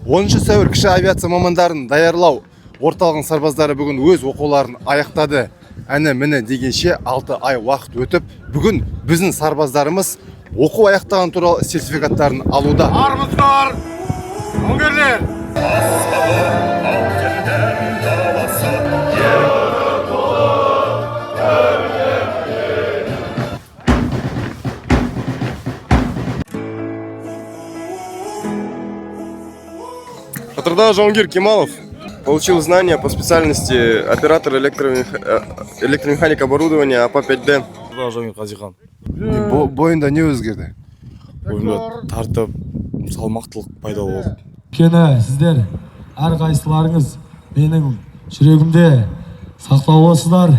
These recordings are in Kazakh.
10 сәуір кіші авиация мамандарын даярлау орталығының сарбаздары бүгін өз оқуларын аяқтады. Әні міне дегенше 6 ай уақыт өтіп, бүгін біздің сарбаздарымыз оқу аяқтаған туралы сертификаттарын алуда. Армысыздар, жауынгерлер! Шатырда жауынгер Кемалов получил знания по специальности оператор электромеханик оборудования АПА-5D. Жауынгер Қазихан. Бойында не өзгерді? Бойында тартып, салмақтылық пайда болды. Өйткені сіздер әрқайсыларыңыз менің жүрегімде сақтаулы болсыздар.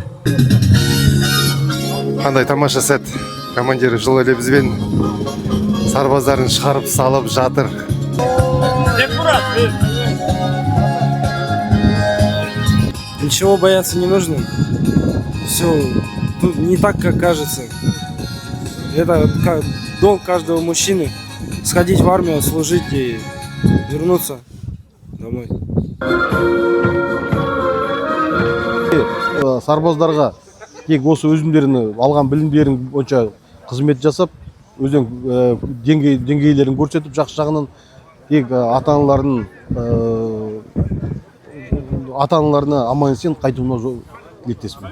Қандай тамаша сәт. Командир жылы лебізбен сарбаздарын шығарып салып жатыр. Ничего бояться не нужно. Все тут не так, как кажется. Это долг каждого мужчины. Сходить в армию, служить и вернуться домой. Сарбаздарға тек осы өзімдерін алған білімдерін бойынша қызмет жасап, өзінің деңгейлерін көрсетіп, жақсы жағынан тек ата-аналарына аман есен қайтуына тілектеспін.